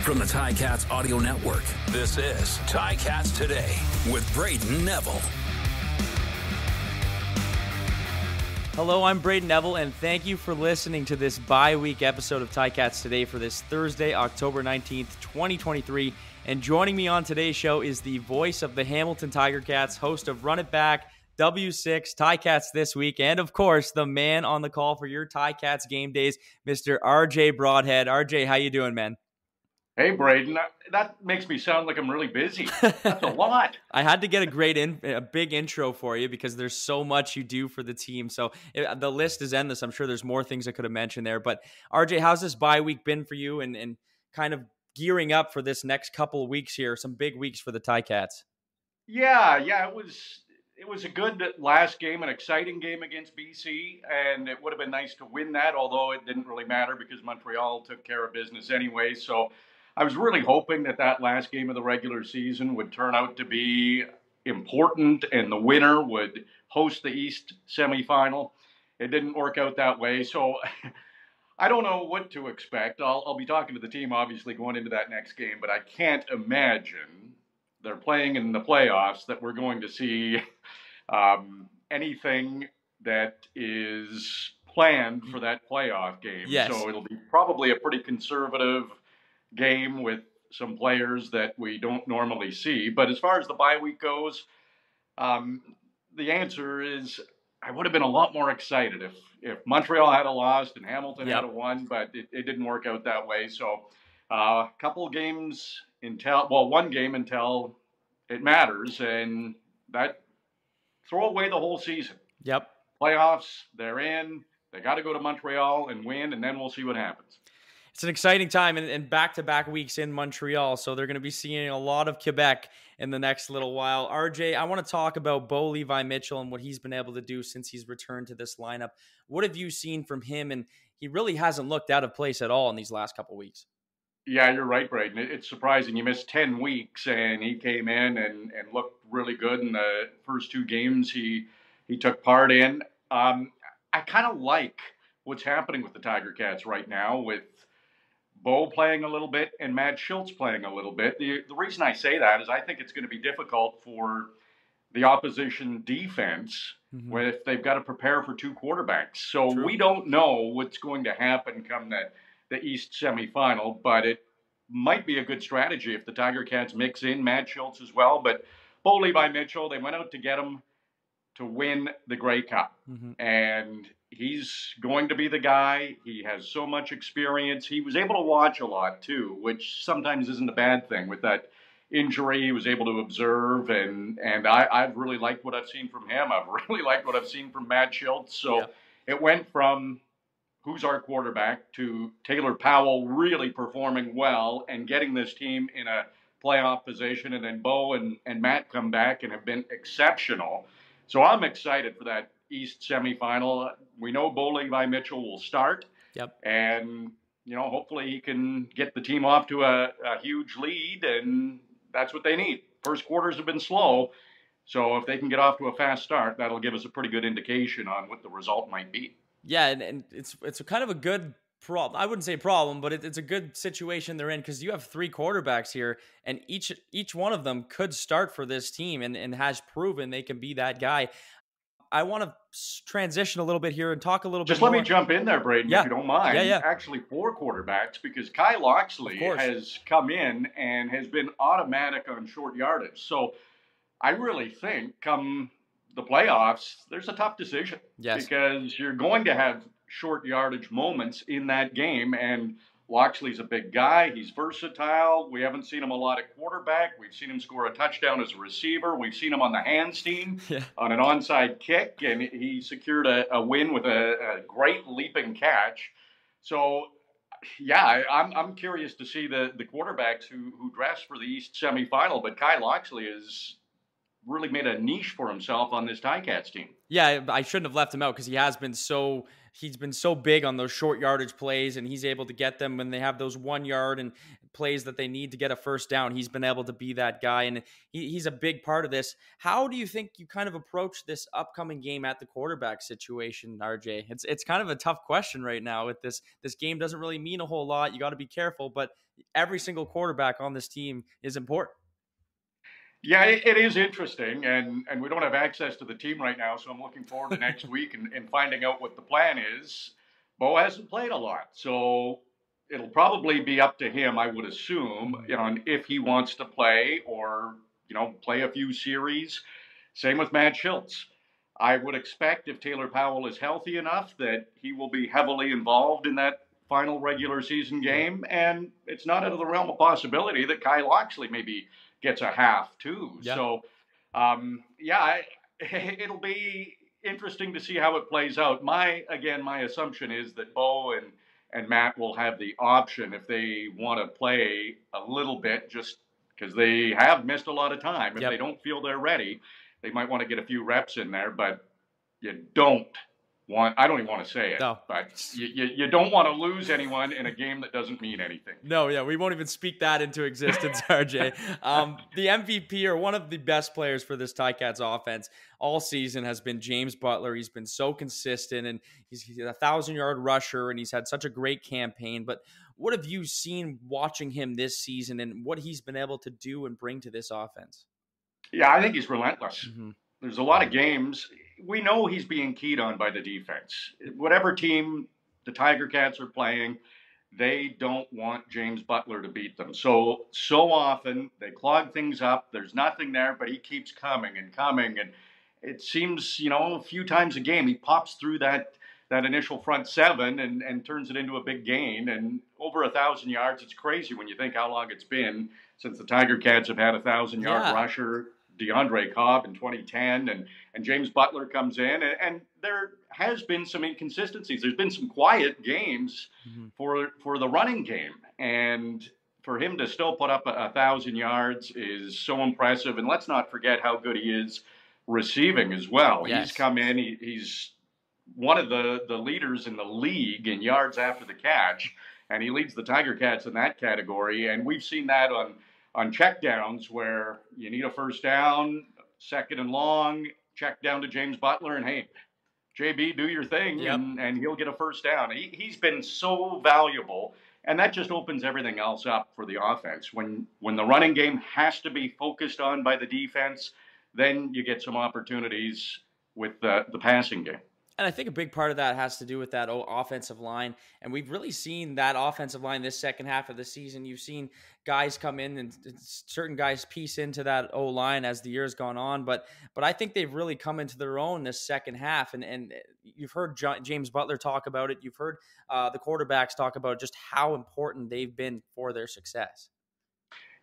From the Ticats Audio Network, this is Ticats Today with Brayden Neville. Hello, I'm Brayden Neville, and thank you for listening to this bi-week episode of Ticats Today for this Thursday, October 19th, 2023. And joining me on today's show is the voice of the Hamilton Tiger Cats, host of Run It Back, W6, Ticats This Week, and of course, the man on the call for your Ticats game days, Mr. RJ Broadhead. RJ, how you doing, man? Hey, Brayden, that makes me sound like I'm really busy. That's a lot. I had to get a big intro for you because there's so much you do for the team. So the list is endless. I'm sure there's more things I could have mentioned there. But RJ, how's this bye week been for you and kind of gearing up for this next couple of weeks here? Some big weeks for the Ticats. Yeah, it was a good last game, an exciting game against BC, and it would have been nice to win that, although it didn't really matter because Montreal took care of business anyway. So I was really hoping that last game of the regular season would turn out to be important and the winner would host the East semifinal. It didn't work out that way, so I don't know what to expect. I'll be talking to the team, obviously, going into that next game, but I can't imagine they're playing in the playoffs that we're going to see anything that is planned for that playoff game. Yes. So it'll be probably a pretty conservative game with some players that we don't normally see. But as far as the bye week goes, the answer is I would have been a lot more excited if Montreal had lost and Hamilton had won, but it didn't work out that way. So a couple of games one game until it matters, and that throw away the whole season. Yep. Playoffs, they're in. They got to go to Montreal and win, and then we'll see what happens. It's an exciting time and back-to-back weeks in Montreal, so they're going to be seeing a lot of Quebec in the next little while. RJ, I want to talk about Bo Levi-Mitchell and what he's been able to do since he's returned to this lineup. What have you seen from him? And he really hasn't looked out of place at all in these last couple of weeks. Yeah, you're right, Brayden. It's surprising. You missed 10 weeks, and he came in and looked really good in the first two games he took part in. I kind of like what's happening with the Tiger Cats right now with Bo playing a little bit and Matt Schultz playing a little bit. The reason I say that is I think it's going to be difficult for the opposition defense if they've got to prepare for two quarterbacks. So we don't know what's going to happen come the East semifinal, but it might be a good strategy if the Tiger Cats mix in Matt Schultz as well. But Bo Levi-Mitchell, they went out to get him to win the Grey Cup. And he's going to be the guy. He has so much experience. He was able to watch a lot, too, which sometimes isn't a bad thing. With that injury, he was able to observe, and I've really liked what I've seen from him. I've really liked what I've seen from Matt Schultz. So it went from who's our quarterback to Taylor Powell really performing well and getting this team in a playoff position, and then Bo and Matt come back and have been exceptional. So I'm excited for that East semifinal. We know Bo Levi-Mitchell will start. Yep. And, hopefully he can get the team off to a huge lead, and that's what they need. First quarters have been slow, so if they can get off to a fast start, that'll give us a pretty good indication on what the result might be. Yeah, and it's kind of a good problem. I wouldn't say problem, but it's a good situation they're in because you have three quarterbacks here, and each one of them could start for this team and has proven they can be that guy. I want to transition a little bit here and talk a little bit more. Just let me jump in there, Brayden, if you don't mind. Yeah. Actually, four quarterbacks, because Kai Loxley has come in and has been automatic on short yardage. So I really think come the playoffs, there's a tough decision. Yes. Because you're going to have short yardage moments in that game, and Loxley's a big guy. He's versatile. We haven't seen him a lot at quarterback. We've seen him score a touchdown as a receiver. We've seen him on the hands team on an onside kick, and he secured a win with a great leaping catch. So, yeah, I'm curious to see the quarterbacks who dress for the East semifinal, but Kai Loxley has really made a niche for himself on this Ticats team. Yeah, I shouldn't have left him out because he has been so he's been so big on those short yardage plays, and he's able to get them when they have those 1 yard and plays that they need to get a first down. He's been able to be that guy, and he's a big part of this. How do you think you kind of approach this upcoming game at the quarterback situation, RJ? It's kind of a tough question right now with this. This game doesn't really mean a whole lot. You got to be careful, but every single quarterback on this team is important. Yeah, it is interesting, and we don't have access to the team right now, so I'm looking forward to next week and finding out what the plan is. Bo hasn't played a lot, so it'll probably be up to him, I would assume, and if he wants to play or, play a few series. Same with Matt Schultz. I would expect if Taylor Powell is healthy enough that he will be heavily involved in that final regular season game, and it's not out of the realm of possibility that Kyle Loxley maybe gets a half too. Yeah. So, it'll be interesting to see how it plays out. My assumption is that Bo and Matt will have the option if they want to play a little bit, just because they have missed a lot of time. If they don't feel they're ready, they might want to get a few reps in there, but you don't want, I don't even want to say it, but you don't want to lose anyone in a game that doesn't mean anything. No, yeah, we won't even speak that into existence, RJ. The MVP, or one of the best players for this Ticats offense all season, has been James Butler. He's been so consistent, and he's a 1,000-yard rusher, and he's had such a great campaign. But what have you seen watching him this season, and what he's been able to do and bring to this offense? Yeah, I think he's relentless. Mm-hmm. There's a lot of games. We know he's being keyed on by the defense. Whatever team the Tiger Cats are playing, they don't want James Butler to beat them. So often they clog things up. There's nothing there, but he keeps coming and coming. And it seems, a few times a game, he pops through that initial front seven and turns it into a big gain. And over 1,000 yards, it's crazy when you think how long it's been since the Tiger Cats have had a 1,000-yard rusher. DeAndre Cobb in 2010, and James Butler comes in, and there has been some inconsistencies. There's been some quiet games for the running game, and for him to still put up 1,000 yards is so impressive. And let's not forget how good he is receiving as well. Yes. He's come in, he's one of the leaders in the league in yards after the catch, and he leads the Tiger Cats in that category, and we've seen that on checkdowns where you need a first down, second and long, check down to James Butler, and hey, JB, do your thing, and he'll get a first down. He's been so valuable, and that just opens everything else up for the offense. When the running game has to be focused on by the defense, then you get some opportunities with the passing game. And I think a big part of that has to do with that offensive line. And we've really seen that offensive line this second half of the season. You've seen guys come in and certain guys piece into that O-line as the year's gone on. But I think they've really come into their own this second half. And you've heard James Butler talk about it. You've heard the quarterbacks talk about just how important they've been for their success.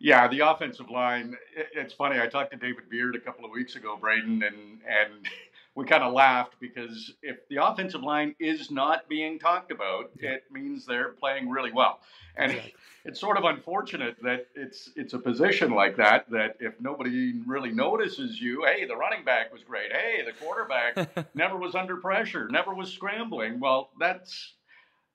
Yeah, the offensive line, it's funny. I talked to David Beard a couple of weeks ago, Brayden, and we kind of laughed because if the offensive line is not being talked about, it means they're playing really well. And it's sort of unfortunate that it's a position like that if nobody really notices you, hey, the running back was great. Hey, the quarterback never was under pressure, never was scrambling. Well, that's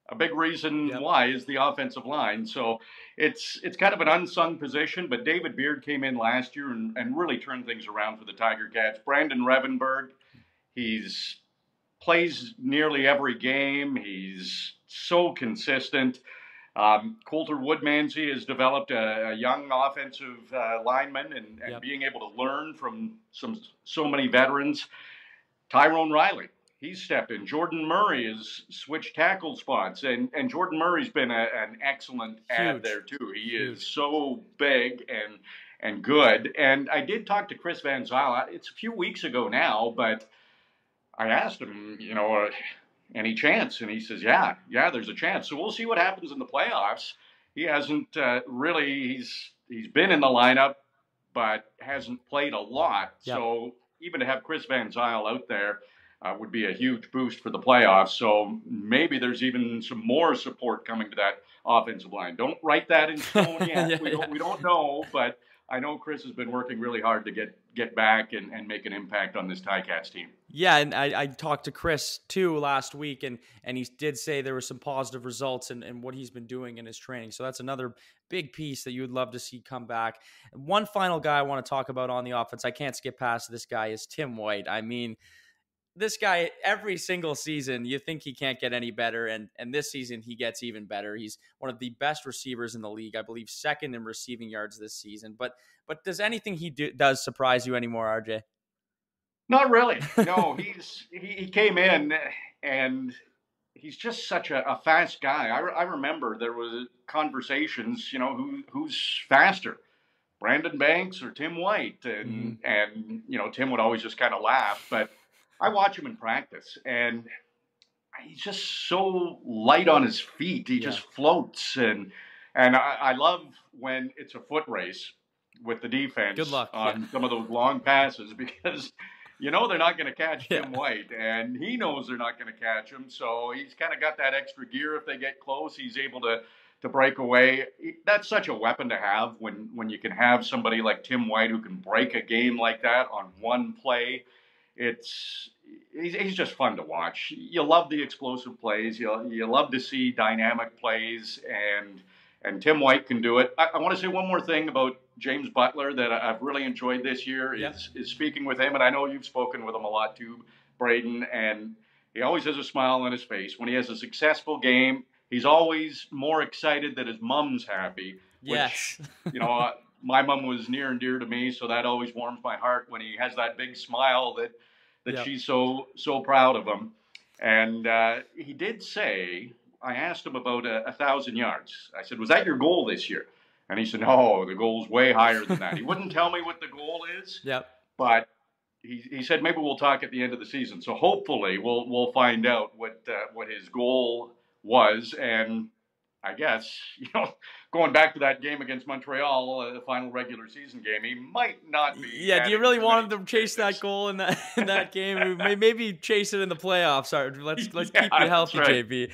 a big reason why is the offensive line. So it's kind of an unsung position, but David Beard came in last year and really turned things around for the Tiger Cats. Brandon Revenberg, he's plays nearly every game. He's so consistent. Coulter Woodmansey has developed a young offensive lineman and being able to learn from so many veterans. Tyrone Riley, he's stepped in. Jordan Murray has switched tackle spots, and Jordan Murray's been an excellent add there too. He is so big and good. And I did talk to Chris Van Zyl. It's a few weeks ago now, but I asked him, any chance? And he says, yeah, there's a chance. So we'll see what happens in the playoffs. He hasn't really, he's been in the lineup, but hasn't played a lot. Yep. So even to have Chris Van Zyl out there would be a huge boost for the playoffs. So maybe there's even some more support coming to that offensive line. Don't write that in stone yet. We don't know, but I know Chris has been working really hard to get back and make an impact on this Ticats team. Yeah, and I talked to Chris too last week, and he did say there were some positive results in what he's been doing in his training. So that's another big piece that you would love to see come back. One final guy I want to talk about on the offense, I can't skip past this guy, is Tim White. I mean, this guy, every single season, you think he can't get any better, and this season he gets even better. He's one of the best receivers in the league, I believe second in receiving yards this season. But does anything he does surprise you anymore, RJ? Not really. No, he came in and he's just such a fast guy. I remember there was conversations, who's faster, Brandon Banks or Tim White, and Tim would always just kind of laugh. But I watch him in practice, and he's just so light on his feet. He just floats, and I love when it's a foot race with the defense. Good luck on some of those long passes because. They're not going to catch Tim White, and he knows they're not going to catch him. So he's kind of got that extra gear. If they get close, he's able to break away. That's such a weapon to have when you can have somebody like Tim White who can break a game like that on one play. He's just fun to watch. You love the explosive plays. You love to see dynamic plays, and Tim White can do it. I want to say one more thing about James Butler that I've really enjoyed this year is speaking with him, and I know you've spoken with him a lot too, Brayden, and he always has a smile on his face. When he has a successful game, he's always more excited that his mom's happy. Yes. Which, my mom was near and dear to me, so that always warms my heart when he has that big smile that she's so proud of him. And he did say, I asked him about 1,000 yards. I said, was that your goal this year? And he said, no, the goal's way higher than that. He wouldn't tell me what the goal is, but he said maybe we'll talk at the end of the season. So hopefully we'll find out what his goal was. And I guess, going back to that game against Montreal, the final regular season game, he might not be. Yeah, do you really want him to chase that goal in that game? Maybe chase it in the playoffs. All right, let's keep you healthy, right. JB.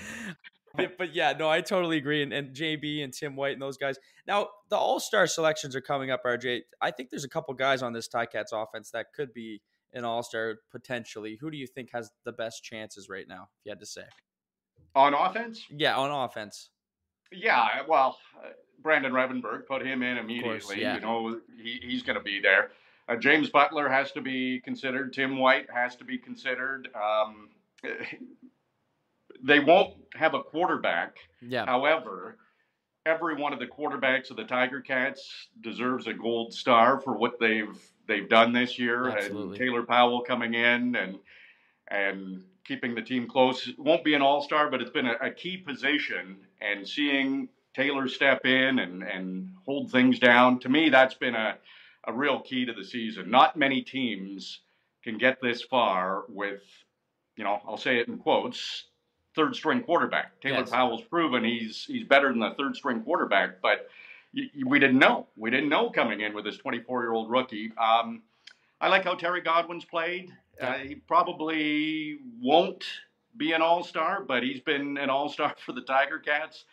But yeah, no, I totally agree. And JB and Tim White and those guys. Now, the All-Star selections are coming up, RJ. I think there's a couple guys on this Ticats offense that could be an All-Star potentially. Who do you think has the best chances right now, if you had to say? On offense? Yeah, on offense. Yeah, well, Brandon Revenberg, put him in immediately. Course, yeah. He's going to be there. James Butler has to be considered. Tim White has to be considered. They won't have a quarterback. Yeah. However, every one of the quarterbacks of the Tiger Cats deserves a gold star for what they've done this year. Absolutely. And Taylor Powell coming in and keeping the team close. It won't be an all-star, but it's been a key position. And seeing Taylor step in and hold things down, to me, that's been a real key to the season. Not many teams can get this far with, I'll say it in quotes, third-string quarterback. Taylor Powell's proven he's better than a third-string quarterback, but we didn't know. We didn't know coming in with this 24-year-old rookie. I like how Terry Godwin's played. He probably won't be an all-star, but he's been an all-star for the Tiger Cats.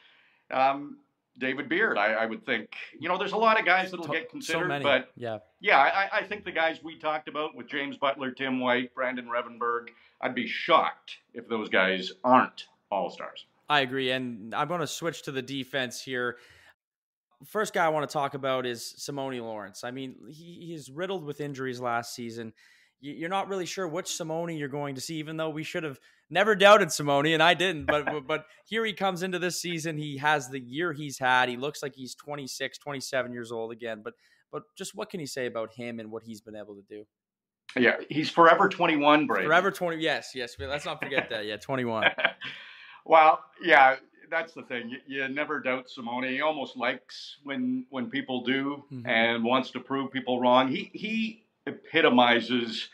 David Beard, I would think. There's a lot of guys that'll get considered, so many. But I think the guys we talked about with James Butler, Tim White, Brandon Revenberg, I'd be shocked if those guys aren't all-stars. I agree, and I'm going to switch to the defense here. First guy I want to talk about is Simone Lawrence. I mean, he's riddled with injuries last season. You're not really sure which Simone you're going to see, even though we should have never doubted Simone, and I didn't. But here he comes into this season. He has the year he's had. He looks like he's 26, 27 years old again. But just what can you say about him and what he's been able to do? Yeah, he's forever 21, Brayden. Forever 20, yes. Let's not forget that. Yeah, 21. Well, yeah, that's the thing. You never doubt Simone. He almost likes when people do and wants to prove people wrong. He epitomizes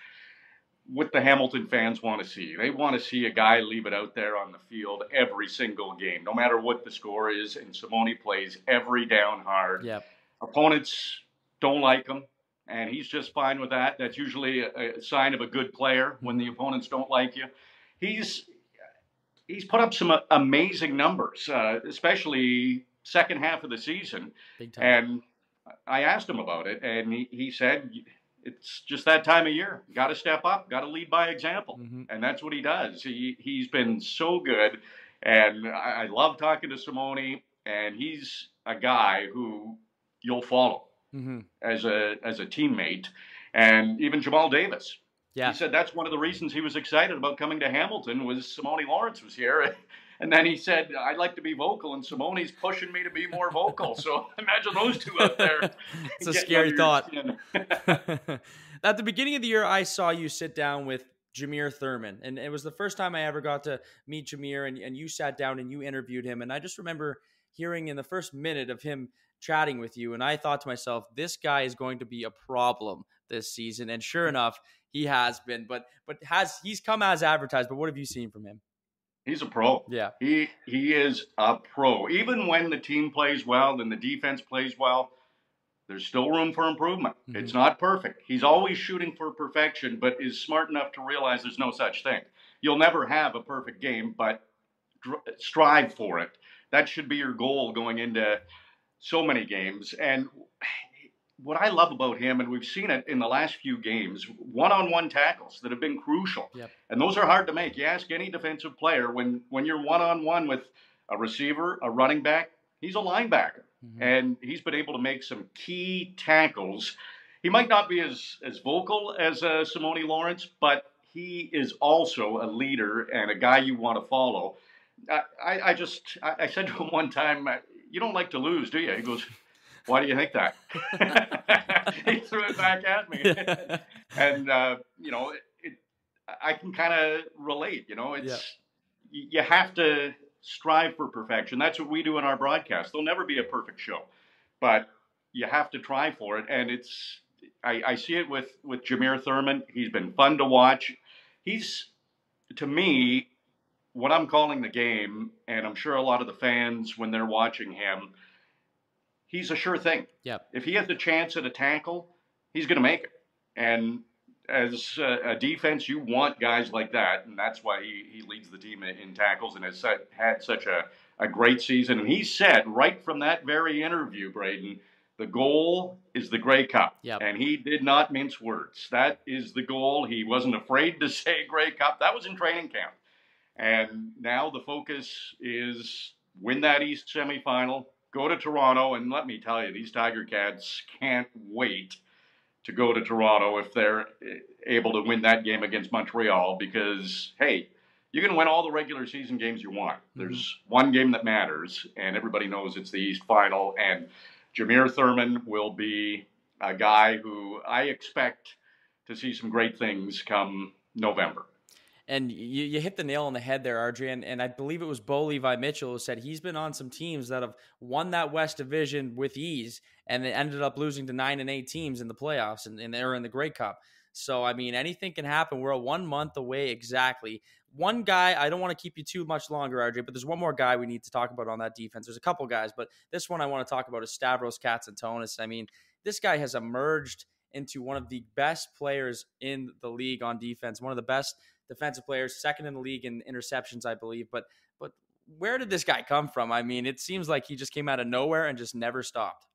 what the Hamilton fans want to see. They want to see a guy leave it out there on the field every single game, no matter what the score is, and Simone plays every down hard. Yep. Opponents don't like him, and he's just fine with that. That's usually a sign of a good player when the opponents don't like you. He's put up some amazing numbers, especially second half of the season. Big time. And I asked him about it, and he said it's just that time of year. Got to step up, got to lead by example, and that's what he does. He's been so good, and I love talking to Simone, and he's a guy who you'll follow as a teammate, and even Jamal Davis. Yeah. He said that's one of the reasons he was excited about coming to Hamilton was Simone Lawrence was here. And then he said, I'd like to be vocal, and Simone's pushing me to be more vocal. So imagine those two out there. It's a scary thought. At the beginning of the year, I saw you sit down with Jameer Thurman. And it was the first time I ever got to meet Jameer, and you sat down and you interviewed him. And I just remember hearing in the first minute of him chatting with you, and I thought to myself, this guy is going to be a problem this season. And sure enough, he has been. But he's come as advertised. But what have you seen from him? He's a pro. Yeah. He is a pro. Even when the team plays well and the defense plays well, there's still room for improvement. It's not perfect. He's always shooting for perfection, but is smart enough to realize there's no such thing. You'll never have a perfect game, but strive for it. That should be your goal going into so many games. And what I love about him, and we've seen it in the last few games, one-on-one tackles that have been crucial. Yep. And those are hard to make. You ask any defensive player, when you're one-on-one with a receiver, a running back, he's a linebacker. And he's been able to make some key tackles. He might not be as vocal as Simone Lawrence, but he is also a leader and a guy you want to follow. I said to him one time, you don't like to lose, do you? He goes, why do you think that? He threw it back at me. And, I can kind of relate, you have to strive for perfection. That's what we do in our broadcast. There'll never be a perfect show, but you have to try for it. And I see it with Jameer Thurman. He's been fun to watch. He's, to me, what I'm calling the game, and I'm sure a lot of the fans, when they're watching him, he's a sure thing. Yep. If he has a chance at a tackle, he's going to make it. And as a defense, you want guys like that, and that's why he leads the team in tackles and has had such a great season. And he said right from that very interview, Brayden, the goal is the Grey Cup. Yep. And he did not mince words. That is the goal. He wasn't afraid to say Grey Cup. That was in training camp. And now the focus is win that East semifinal, go to Toronto, and let me tell you, these Tiger Cats can't wait to go to Toronto if they're able to win that game against Montreal because, hey, you can win all the regular season games you want. There's one game that matters, and everybody knows it's the East Final, and Jameer Thurman will be a guy who I expect to see some great things come November. And you hit the nail on the head there, RJ, and I believe it was Bo Levi Mitchell who said he's been on some teams that have won that West Division with ease, and they ended up losing to 9 and 8 teams in the playoffs, and they're in the Grey Cup. So, I mean, anything can happen. We're 1 month away exactly. One guy, I don't want to keep you too much longer, RJ, but there's one more guy we need to talk about on that defense. There's a couple guys, but this one I want to talk about is Stavros Katsantonis. I mean, this guy has emerged into one of the best players in the league on defense, one of the best defensive players, second in the league in interceptions, I believe. But where did this guy come from? I mean, it seems like he just came out of nowhere and just never stopped.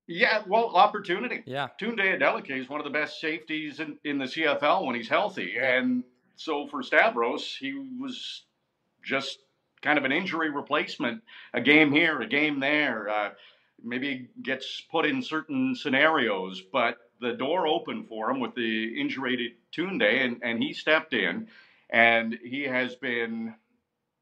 Yeah, well, opportunity. Yeah. Tunde Adeleke is one of the best safeties in the CFL when he's healthy. Yeah. And so for Stavros, he was just kind of an injury replacement, a game here, a game there. Maybe gets put in certain scenarios, but the door opened for him with the injury to Tunde, and he stepped in, and he has been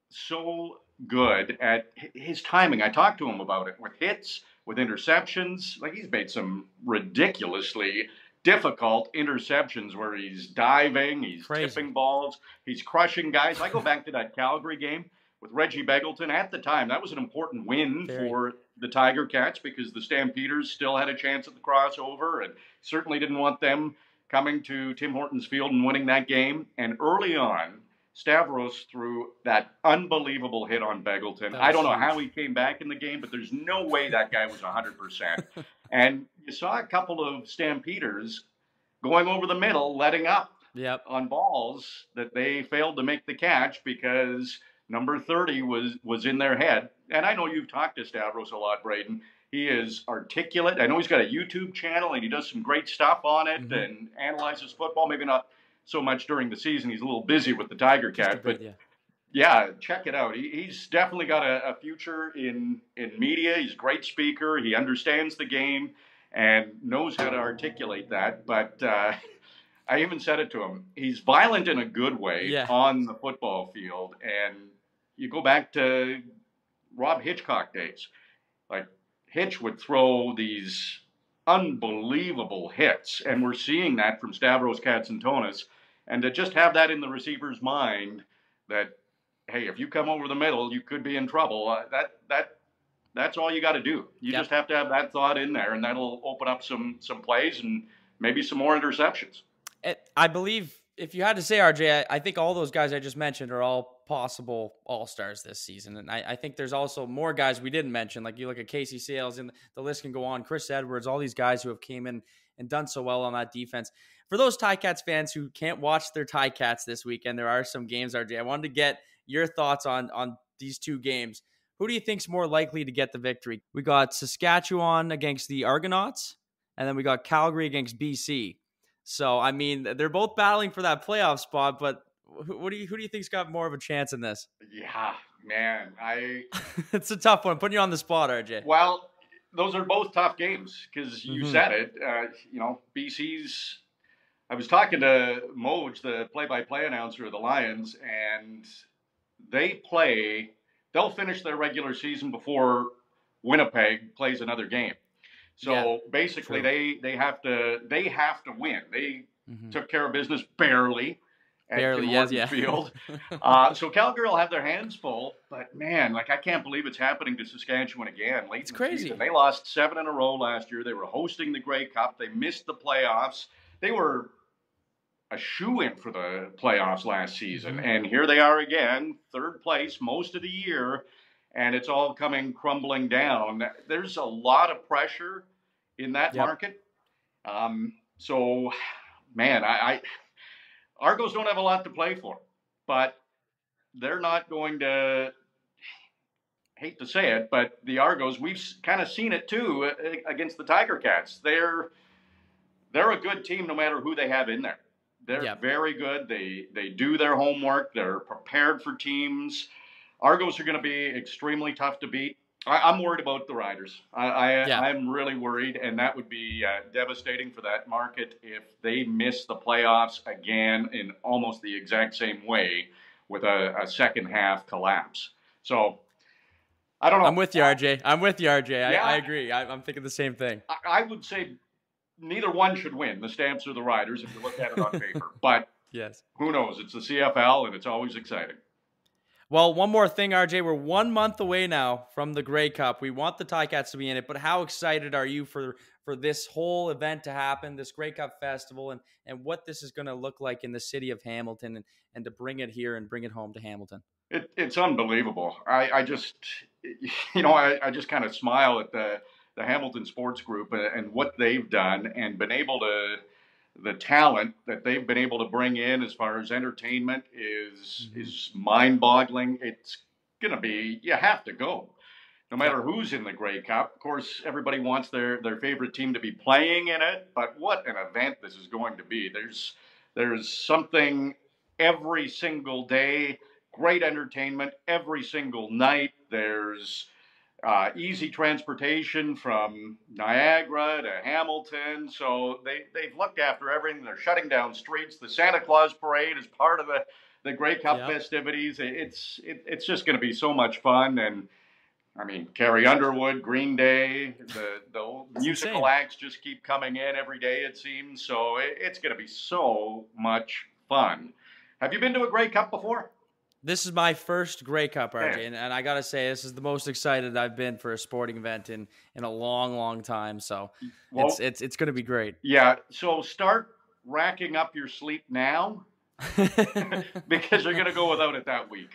so good at his timing. I talked to him about it with hits, with interceptions. Like, he's made some ridiculously difficult interceptions where he's diving, he's tipping balls, he's crushing guys. I go back to that Calgary game with Reggie Begelton. At the time, that was an important win for the Tiger Cats because the Stampeders still had a chance at the crossover and certainly didn't want them coming to Tim Hortons Field and winning that game. And early on, Stavros threw that unbelievable hit on Begelton. I don't know how he came back in the game, but there's no way that guy was 100%. And you saw a couple of Stampeders going over the middle, letting up on balls that they failed to make the catch because number 30 was in their head. And I know you've talked to Stavros a lot, Brayden. He is articulate. I know he's got a YouTube channel, and he does some great stuff on it and analyzes football. Maybe not so much during the season. He's a little busy with the Tiger Cat, but yeah, check it out. He's definitely got a future in media. He's a great speaker. He understands the game and knows how to articulate that. But I even said it to him. He's violent in a good way on the football field. And you go back to Rob Hitchcock days. Like, Hitch would throw these unbelievable hits. And we're seeing that from Stavros Katsantonis. And to just have that in the receiver's mind that, hey, if you come over the middle, you could be in trouble. That's all you got to do. You just have to have that thought in there, and that'll open up some plays and maybe some more interceptions. I believe, if you had to say, RJ, I think all those guys I just mentioned are all possible All-Stars this season. And I think there's also more guys we didn't mention. Like, you look at Casey Sales, and the list can go on. Chris Edwards, all these guys who have came in and done so well on that defense. For those Ticats fans who can't watch their Ticats this weekend, there are some games, RJ. I wanted to get your thoughts on these two games. Who do you think's more likely to get the victory? We got Saskatchewan against the Argonauts, and then we got Calgary against BC. So, I mean, they're both battling for that playoff spot, but who do you think's got more of a chance in this? Yeah, man, it's a tough one. Putting you on the spot, RJ. Well, those are both tough games because you said it. BC's. I was talking to Moj, the play-by-play announcer of the Lions, and they'll finish their regular season before Winnipeg plays another game. So basically they have to win. They took care of business barely at Tim Hortons Field. So Calgary will have their hands full, but man, I can't believe it's happening to Saskatchewan again. It's crazy. Season. They lost 7 in a row last year. They were hosting the Grey Cup. They missed the playoffs. They were a shoo-in for the playoffs last season. And here they are again, third place most of the year, and it's all coming crumbling down. There's a lot of pressure in that market. So, man, Argos don't have a lot to play for, but they're not going to, hate to say it, but the Argos, we've kind of seen it too against the Tiger Cats. They're a good team no matter who they have in there. They're very good. They do their homework. They're prepared for teams. Argos are going to be extremely tough to beat. I'm worried about the Riders. I'm really worried, and that would be devastating for that market if they miss the playoffs again in almost the exact same way with a second half collapse. So, I don't know. I'm with you, RJ. I agree. I'm thinking the same thing. I would say neither one should win, the Stamps or the Riders, if you look at it on paper. But who knows? It's the CFL, and it's always exciting. Well, one more thing, RJ. We're 1 month away now from the Grey Cup. We want the Ticats to be in it, but how excited are you for this whole event to happen, this Grey Cup festival, and what this is going to look like in the city of Hamilton, and to bring it here and bring it home to Hamilton? It's unbelievable. I just kind of smile at the Hamilton Sports Group and what they've done and been able to, the talent that they've been able to bring in as far as entertainment is mind-boggling. It's going to be, you have to go. No matter who's in the Grey Cup. Of course, everybody wants their favorite team to be playing in it, but what an event this is going to be. There's something every single day, great entertainment every single night. There's easy transportation from Niagara to Hamilton. So they've looked after everything. They're shutting down streets. The Santa Claus Parade is part of the Grey Cup festivities. It's just going to be so much fun. And, I mean, Carrie Underwood, Green Day, the musical acts just keep coming in every day, it seems. So it's going to be so much fun. Have you been to a Grey Cup before? This is my first Grey Cup, RJ, and I got to say, this is the most excited I've been for a sporting event in a long, long time. So it's going to be great. Yeah, so start racking up your sleep now because you're going to go without it that week.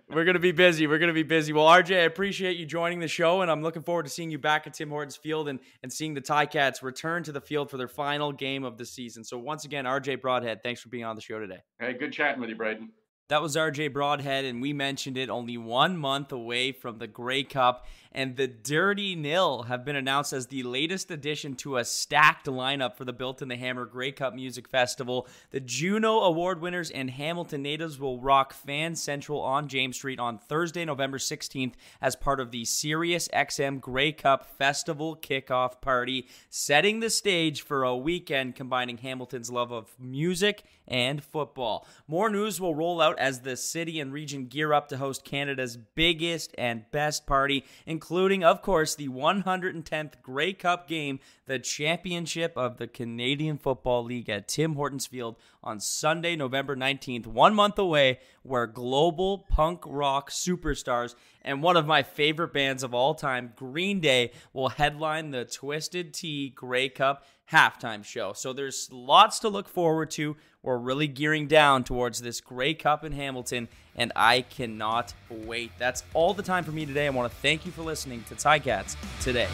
We're going to be busy. Well, RJ, I appreciate you joining the show, and I'm looking forward to seeing you back at Tim Hortons Field and seeing the Ticats return to the field for their final game of the season. So once again, RJ Broadhead, thanks for being on the show today. Hey, good chatting with you, Brayden. That was RJ Broadhead, and we mentioned it, only 1 month away from the Grey Cup, and the Dirty Nil have been announced as the latest addition to a stacked lineup for the Built in the Hammer Grey Cup Music Festival. The Juno Award winners and Hamilton natives will rock Fan Central on James Street on Thursday, November 16th as part of the Sirius XM Grey Cup Festival kickoff party, setting the stage for a weekend combining Hamilton's love of music and football. More news will roll out as the city and region gear up to host Canada's biggest and best party, including, of course, the 110th Grey Cup game, the championship of the Canadian Football League at Tim Hortons Field on Sunday, November 19th, 1 month away, where global punk rock superstars and one of my favorite bands of all time, Green Day, will headline the Twisted Tea Grey Cup halftime show. So there's lots to look forward to. We're really gearing down towards this Grey Cup in Hamilton, and I cannot wait. That's all the time for me today. I want to thank you for listening to Ticats Today.